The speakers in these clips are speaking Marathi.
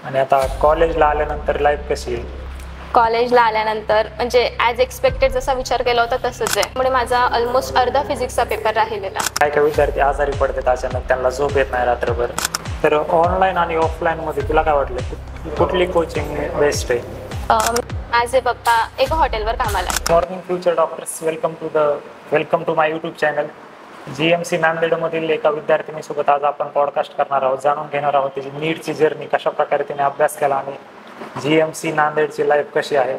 आणि आता कॉलेजला आल्यानंतर लाईफ कशी आहे? कॉलेजला आल्यानंतर म्हणजे ॲज एक्सपेक्टेड जसा विचार केला होता तसंच आहे. त्यामुळे माझा ऑलमोस्ट अर्धा फिजिक्सचा पेपर राहिलेला. काय काय विद्यार्थी आजारी पडतात अचानक, त्यांना झोप येत नाही रात्रभर. तर ऑनलाईन आणि ऑफलाईनमध्ये तुला काय वाटलं, कुठली कोचिंग बेस्ट आहे? माझे पप्पा एका हॉटेलवर कामाला आहे. Morning future doctors, welcome to my YouTube channel. GMC नांदेडमधील एका विद्यार्थिनीसोबत आज आपण पॉडकास्ट करणार आहोत. जाणून घेणार आहोत त्याची नीटची जर्नी, कशा प्रकारे तिने अभ्यास केला आणि GMC नांदेडची लाईफ कशी आहे.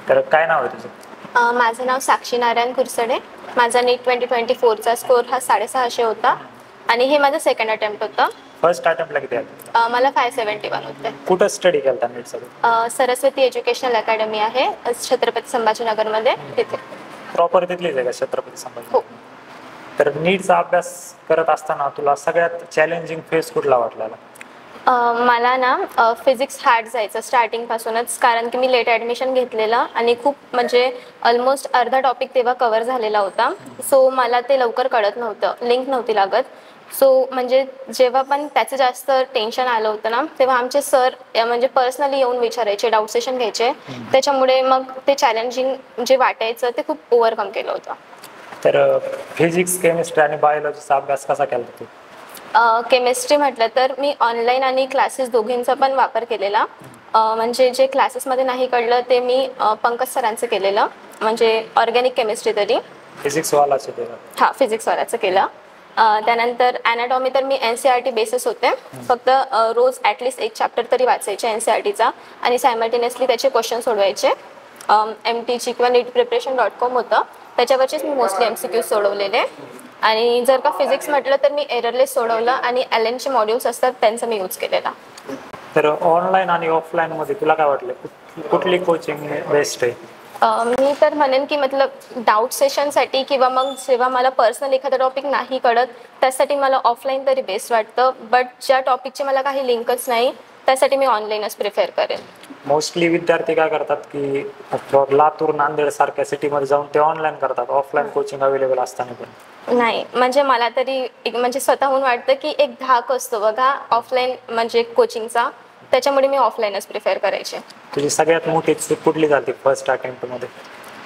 तर काय नाव आहे तुझं? माझं नाव साक्षी नारायण कुरसडे. माझा नीट 2024चा स्कोर हा 650 होता आणि हे माझं सेकंड अटेम्प्ट होतं. फर्स्ट अटेम्प्टला किती आले? मला 571 होते. कुठं स्टडी केला नीट सगळं? सरस्वती एज्युकेशनल अकॅडमी आहे छत्रपती संभाजीनगरमध्ये, तिथे. प्रॉपर तिथलीच आहे का छत्रपती संभाजी? हो. तर नीटचा अभ्यास करत असताना तुला सगळ्यात चॅलेंजिंग फेज कुठला वाटलेला? मला ना फिजिक्स हार्ड जायचं स्टार्टिंगपासूनच, कारण की मी लेट ॲडमिशन घेतलेलं आणि खूप म्हणजे ऑलमोस्ट अर्धा टॉपिक तेव्हा कवर झालेला होता. सो मला ते लवकर कळत नव्हतं, लिंक नव्हती लागत. सो म्हणजे जेव्हा पण त्याचं जास्त टेन्शन आलं होतं ना, तेव्हा आमचे सर म्हणजे पर्सनली येऊन विचारायचे, डाऊट सेशन घ्यायचे. त्याच्यामुळे मग ते चॅलेंजिंग जे वाटायचं ते खूप ओव्हरकम केलं होतं. तर फिजिक्स, केमिस्ट्री आणि बायोलॉजीचा अभ्यास कसा केला तू? केमिस्ट्री म्हटलं तर मी ऑनलाईन आणि क्लासेस दोघींचा पण वापर केलेला. म्हणजे जे क्लासेसमध्ये नाही कळलं ते मी पंकज सरांचं केलेलं, म्हणजे ऑर्गॅनिक केमिस्ट्री तरी. फिजिक्सवालाच होते? हां, फिजिक्सवाल्याचं केलं. त्यानंतर ॲनाटॉमी तर मी NCERT बेसिस होते. फक्त रोज ॲटलिस्ट एक चॅप्टर तरी वाचायचे NCERTचा आणि सायमल्टेनियसली त्याचे क्वेश्चन सोडवायचे. MTG किंवा neetpreparation.com होतं, त्याच्यावरचेच मी मोस्टली MCQ सोडवलेले. आणि जर का फिजिक्स म्हटलं तर मी एररलेस सोडवलं आणि LNचे मॉड्यूल्स असतात त्यांचा मी यूज केलेला. तर ऑनलाईन आणि ऑफलाईनमध्ये तुला काय वाटलं, कुठली कोचिंग बेस्ट आहे? मी तर म्हणेन की मतलब डाऊट सेशनसाठी किंवा मग जेव्हा मला पर्सनल एखादा टॉपिक नाही कळत त्यासाठी मला ऑफलाईन तरी बेस्ट वाटतं. बट ज्या टॉपिकची मला काही लिंकच नाही त्यासाठी मी ऑनलाईनच प्रिफर करेन. मोस्टली विद्यार्थी काय करतात की लातूर, नांदेड सारख्या सिटीमध्ये जाऊन ते ऑनलाईन करतात, ऑफलाईन कोचिंग अवेलेबल असताना पण. नाही, म्हणजे मला तरी एक म्हणजे स्वतःहून वाटतं की एक धाक असतो बघा ऑफलाईन म्हणजे कोचिंगचा, त्याच्यामुळे मी ऑफलाईनच प्रिफर करायचे. तुझी सगळ्यात मोठी चूक कुठली झाली फर्स्ट अटेम्प्टमध्ये?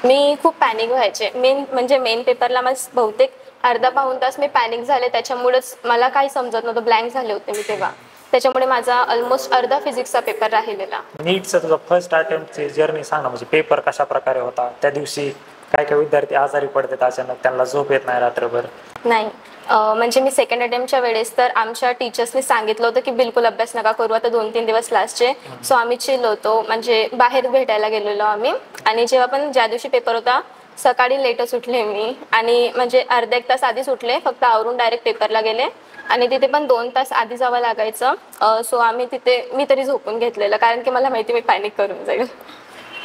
मी खूप पॅनिक व्हायचे. मेन पेपरला मला बहुतेक अर्धा पाऊण तास मी पॅनिक झाले, त्याच्यामुळेच मला काही समजत नव्हतं, ब्लँक झाले होते मी तेव्हा. त्याच्यामुळे माझा ऑलमोस्ट अर्धा फिजिक्सचा पेपर राहिलेला. नीटचा तुझा फर्स्ट अटेम्प्टची जर्नी सांग ना, म्हणजे पेपर कशा प्रकारे होता, त्या दिवशी काय काय विद्यार्थी आजारी पडतात अचानक, त्यांना झोप येत नाही रात्रभर? नाही, म्हणजे मी सेकंड अटेम्प्टच्या वेळेस तर आमच्या टीचर्सनी सांगितलं होतं की बिलकुल अभ्यास नका करू, आता 2-3 दिवस लास्टचे. सो आम्ही चिल होतो, म्हणजे बाहेर भेटायला गेलेलो आम्ही. आणि जेव्हा पण ज्या दिवशी पेपर होता सकाळी लेटच उठले मी, आणि म्हणजे अर्धा एक तास आधीच उठले, फक्त आवरून डायरेक्ट पेपरला गेले. आणि तिथे पण 2 तास आधी जावं लागायचं. सो आम्ही तिथे मी तरी झोपून घेतलेलं, कारण की मला माहिती मी पॅनिक करून जाईल.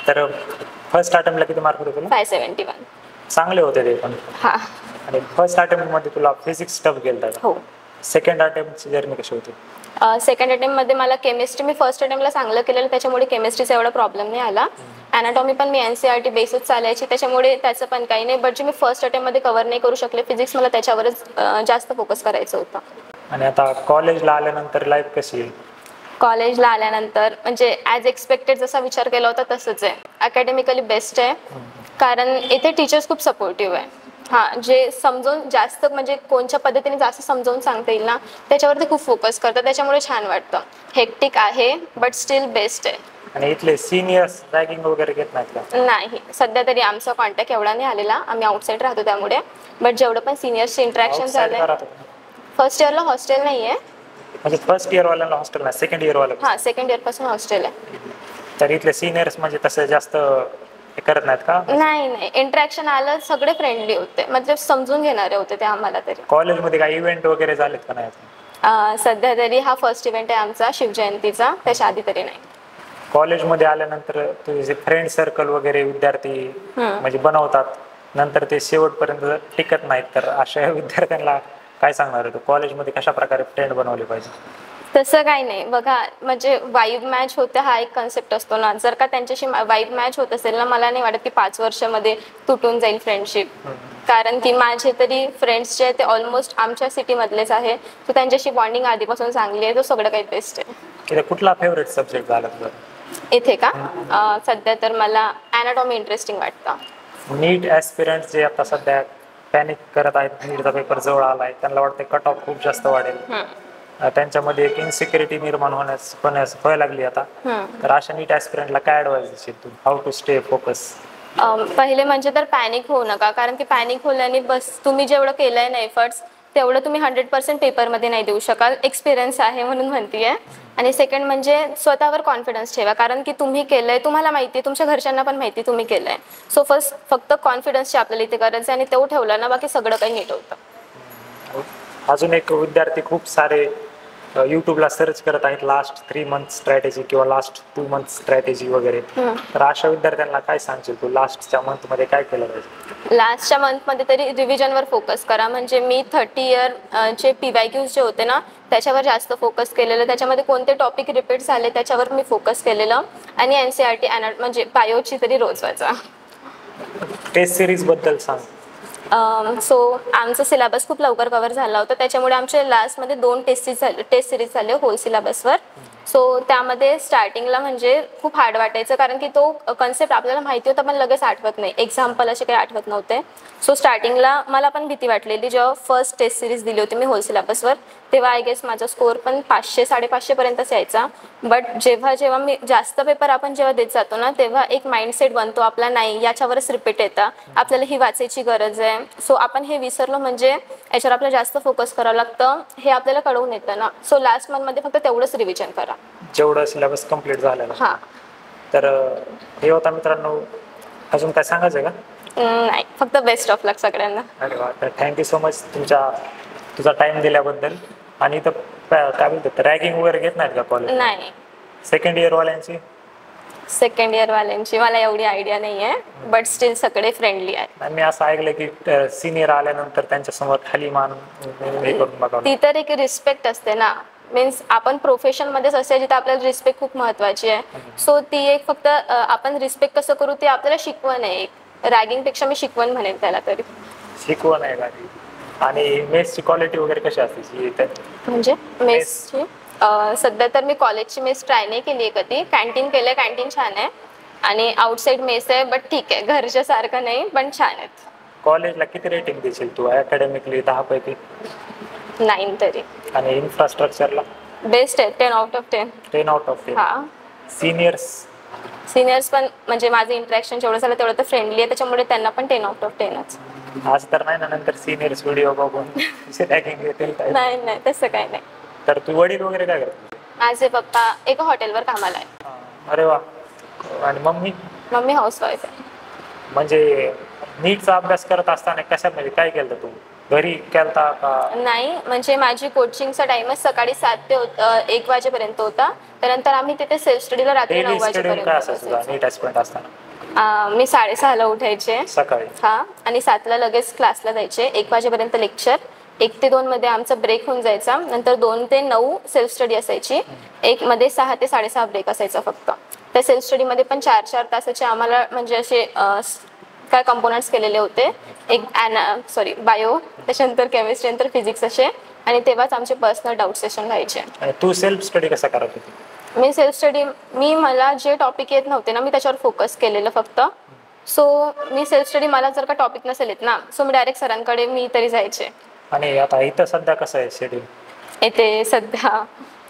तर फर्स्ट अटेम्प्टला किती मार्क होते? 571. चांगले होते ते पण. हां. आणि फर्स्ट अटेम्प्टमध्ये तुला फिजिक्स टफ गेलं? हो. सेकंड अटेम्प्टची जर्नी कशी होती? सेकंड अटेम्प्टमध्ये मला केमिस्ट्री, मी फर्स्ट अटेम्प्टला चांगलं केलेलं त्याच्यामुळे केमिस्ट्रीचा एवढा प्रॉब्लेम नाही आला. ॲनाटॉमी पण मी NCERT बेसिस चालायची, त्याच्यामुळे त्याचं पण काही नाही. बट जे मी फर्स्ट अटेम्प्टमध्ये कव्हर नाही करू शकले फिजिक्स, मला त्याच्यावरच जास्त फोकस करायचं होतं. आणि आता कॉलेजला आल्यानंतर लाईफ कशी आहे? कॉलेजला आल्यानंतर म्हणजे ॲज एक्सपेक्टेड जसा विचार केला होता तसंच आहे. अकॅडमिकली बेस्ट आहे, कारण इथे टीचर्स खूप सपोर्टिव्ह आहे. हां, जे समजून जास्त म्हणजे कोणत्या पद्धतीने जास्त समजावून सांगता येईल ना त्याच्यावरती खूप फोकस करतात, त्याच्यामुळे छान वाटतं. हेक्टिक आहे बट स्टील बेस्ट आहे. आणि इथले सिनियर्स रॅगिंग वगैरे घेत नाहीत का? नाही, सध्या तरी आमचा कॉन्टॅक्ट एवढा नाही आलेला, आम्ही आउटसाईड राहतो त्यामुळे. बट जेवढं पण सिनियर्सचे इंटरॅक्शन झालं. फर्स्ट इयरला हॉस्टेल नाही आहे. म्हणजे फर्स्ट इयर वाल्यांना हॉस्टेल नाही, सेकंड इयर वाला? हां, सेकंड इयरपासून हॉस्टेल आहे. तर इथले सिनियर्स म्हणजे तसं जास्त करत नाहीत का? नाही, इंटरॅक्शन आलं, सगळे फ्रेंडली होते, म्हणजे समजून घेणारे होते ते आम्हाला तरी. कॉलेजमध्ये काही इव्हेंट वगैरे झालेत का नाही? सध्या तरी हा फर्स्ट इव्हेंट आहे आमचा शिवजयंतीचा, त्याच्या आधी तरी नाही. कॉलेजमध्ये आल्यानंतर तुझे जे फ्रेंड सर्कल वगैरे विद्यार्थी म्हणजे बनवतात, नंतर ते शेवटपर्यंत टिकत नाहीत, तर अशा विद्यार्थ्यांना काय सांगणार आहे तू? कॉलेजमध्ये कशा प्रकारे फ्रेंड बनवले पाहिजे? तसं काही नाही बघा, म्हणजे वाईब मॅच होते हा एक कन्सेप्ट असतो ना. जर का त्यांच्याशी वाईब मॅच होत असेल ना, मला नाही वाटत की 5 वर्षामध्ये तुटून जाईल फ्रेंडशिप. कारण की माझे तरी फ्रेंड्स जे आहेत ते ऑलमोस्ट आमच्या सिटीमधलेच आहे. तो त्यांच्याशी बॉन्डिंग आधीपासून चांगली आहे, तो सगळं काही बेस्ट आहे. की कुठला फेवरेट सब्जेक्ट झाला तुझा? इथे का सध्या तर मला अॅनाटॉमी इंटरेस्टिंग वाटतं. नीट ॲस्पिरंट जे आता सध्या पॅनिक करत आहेत, नीटचा पेपर जवळ आलाय, त्यांना वाटते कट ऑफ खूप जास्त वाढेल, त्यांच्यामध्ये एक इन्सिक्युरिटी निर्माण होण्यास व्हायला लागली आता. तर अशा नीट ॲस्पिरंटला काय ॲडवाइस देशील तू, हाऊ टू स्टे फोकस? पहिले म्हणजे तर पॅनिक होऊ नका, कारण की पॅनिक होल्याने बस तुम्ही जेवढं केलंय ना एफर्ट्स तेवढं तुम्ही 100% पेपरमध्ये नाही देऊ शकाल. एक्सपिरियन्स आहे म्हणून म्हणतीये. आणि सेकंड म्हणजे स्वतःवर कॉन्फिडन्स ठेवा, कारण की तुम्ही केलंय, तुम्हाला माहिती आहे, तुमच्या घरच्यांना पण माहिती तुम्ही केलंय. सो फक्त कॉन्फिडन्सची आपल्याला इथे गरज आहे, आणि तो ठेवला ना बाकी सगळं काही नीट होतं. अजून एक विद्यार्थी खूप सारे यूट्यूबला सर्च करत आहेत लास्ट 3 मंथ स्ट्रॅटेजी किंवा लास्ट 2 मंथ स्ट्रॅटेजी वगैरे. तर अशा विद्यार्थ्यांना काय सांगशील तू, लास्टच्या मंथमध्ये काय केलं पाहिजे? लास्टच्या मंथमध्ये तरी रिव्हिजनवर फोकस करा. म्हणजे मी 30 इयरचे PYQs जे होते ना त्याच्यावर जास्त फोकस केलेलं. त्याच्यामध्ये कोणते टॉपिक रिपीट झाले त्याच्यावर मी फोकस केलेलं. आणि NCERT म्हणजे बायोची तरी रोज वाचा. टेस्ट सिरीज बद्दल सांग. सो आमचा सिलेबस खूप लवकर कव्हर झाला होता, त्याच्यामुळे आमचे लास्टमध्ये 2 टेस्ट सिरीज झाले होल सिलेबसवर. सो त्यामध्ये स्टार्टिंगला म्हणजे खूप हार्ड वाटायचं, कारण की तो कन्सेप्ट आपल्याला माहिती होता पण लगेच आठवत नाही, एक्झाम्पल असे काही आठवत नव्हते. सो स्टार्टिंगला मला पण भीती वाटलेली. जेव्हा फर्स्ट टेस्ट सिरीज दिली होती मी होल सिलेबसवर, तेव्हा आय गेस माझा स्कोअर पण 500-550 पर्यंतच यायचा. बट जेव्हा मी जास्त पेपर आपण जेव्हा देत जातो ना, तेव्हा एक माइंडसेट बनतो आपला, नाही याच्यावरच रिपीट येतं, आपल्याला ही वाचायची गरज आहे. सो आपण हे विसरलो म्हणजे याच्यावर आपल्याला जास्त फोकस करावं लागतं, हे आपल्याला कळवून येतं ना. सो लास्ट मंथमध्ये फक्त तेवढंच रिव्हिजन करा जेवढं सिलेबस कम्प्लीट झालेलं. हां. तर हे होता मित्रांनो. अजून काय सांगायचं का? नाही, फक्त बेस्ट ऑफ लक सगळ्यांना. अरे वा, तर थँक्यू सो मच तुझा टाइम दिल्याबद्दल. आणि इथं काय बोलतात, रॅगिंग वगैरे घेत नाहीत का कॉलेज? नाही, सेकंड इयरवाल्यांची? सेकंड इयरवाल्यांची मला एवढी आयडिया नाही आहे, बट स्टील सगळे फ्रेंडली आहेत. आणि मी असं ऐकलं की सिनियर आल्यानंतर त्यांच्यासमोर खाली मान हे करून बघावं. ती तर एक रिस्पेक्ट असते ना. मीन्स आपण प्रोफेशनमध्येच असते जिथे आपल्याला रिस्पेक्ट खूप महत्वाची आहे. सो ती एक फक्त आपण रिस्पेक्ट कसं करू ते आपल्याला शिकवण आहे. एक रॅगिंगपेक्षा मी शिकवण म्हणेन त्याला तरी. शिकवण आहे का? आणि मेसची क्वालिटी वगैरे कशी असते? म्हणजे मेसची सध्या तर मी कॉलेजची मेस ट्राय नाही केली आहे कधी. कॅन्टीन केलं आहे, कॅन्टीन छान आहे. आणि आउटसाईड मेस आहे, बट ठीक आहे, घरच्या सारखं नाही पण छान आहेत. कॉलेजला किती रेटिंग देशील तू अकॅडमिकली 10 पैकी? 9 तरी. आणि इन्फ्रास्ट्रक्चरला? बेस्ट आहे, 10 आउट ऑफ 10. 10 out of 10. हां. सिनियर्स पण म्हणजे माझं इंटरॅक्शन जेवढं झालं तेवढं तर फ्रेंडली आहे, त्याच्यामुळे त्यांना पण 10 आउट ऑफ 10च. आज तर नाही ना, नंतर सिनियर्स व्हिडिओ बघून रॅगिंग घेतील? नाही तसं काही नाही. तर तू वडील वगैरे काय करतो? माझे पप्पा एका हॉटेलवर कामाला आहे. अरे वा. आणि मम्मी हाऊसवाईफ आहे. म्हणजे नीटचा अभ्यास करत असताना कशामध्ये काय केलं तू? घरी केलता का? नाही, म्हणजे माझी कोचिंगचा टाइमच सकाळी 7 ते 1 वाजेपर्यंत होता. त्यानंतर आम्ही तिथे सेल्फ स्टडीला रात्री 9 वाजेपर्यंत. काय असायचं नीट ॲस्पिरंट असताना? मी 6:30ला उठायचे सकाळी. हा, आणि 7ला लगेच क्लासला जायचे. 1 वाजेपर्यंत लेक्चर, 1 ते 2 मध्ये आमचा ब्रेक होऊन जायचा. नंतर 2 ते 9 सेल्फ स्टडी असायची. 1 मध्ये 6 ते 6:30 ब्रेक असायचा फक्त. त्या सेल्फ स्टडीमध्ये पण 4-4 तासाचे आम्हाला म्हणजे असे काय कंपोनंट्स केलेले होते. एक बायो, त्याच्यानंतर केमिस्ट्री, नंतर फिजिक्स असे. आणि तेव्हाच आमचे पर्सनल डाऊट सेशन व्हायचे. तू सेल्फ स्टडी कसा करत होती? मी सेल्फ स्टडी मला जे टॉपिक येत नव्हते ना, मी त्याच्यावर फोकस केलेलं फक्त. सो मी सेल्फ स्टडी, मला जर का टॉपिक नसेल येत ना, सो मी डायरेक्ट सरांकडे मी तरी जायचे. आणि आता इथं सध्या कसं आहे शेड्यूल? येथे सध्या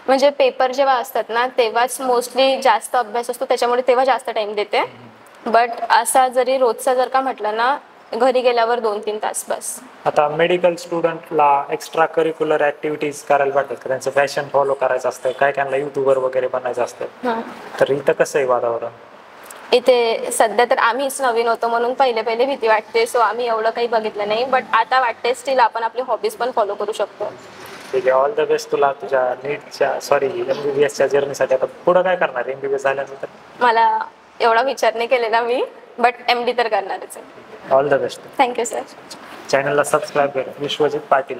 म्हणजे पेपर जेव्हा असतात ना तेव्हाच मोस्टली जास्त अभ्यास असतो, त्याच्यामुळे तेव्हा जास्त टाइम देते. बट असा जरी रोजचा जर का म्हटलं ना, घरी गेल्यावर 2-3 तास बस. आता मेडिकल स्टुडंटला एक्स्ट्रा करिक्युलर ऍक्टिव्हिटीज करायला वाटतात का? त्यांचं फॅशन फॉलो करायचं असतं, काय त्यांना युट्यूबर वगैरे बनायचं असतं. तर इथं कसं आहे वातावरण? इथे सध्या तर आम्हीच नवीन होतो म्हणून पहिले भीती वाटते. सो आम्ही एवढं काही बघितलं नाही, बट आता वाटते स्टील आपण आपली हॉबीज पण फॉलो करू शकतो. ठीक आहे, ऑल द बेस्ट तुला तुझ्या MBBSच्या जर्नीसाठी. आता पुढं काय करणार MBBS झाल्यानंतर? मला एवढा विचार नाही केलेला मी, बट MD तर करणारच आहे. All the best. Thank you sir. चॅनलला सबस्क्राईब कर, विश्वजित पाटील.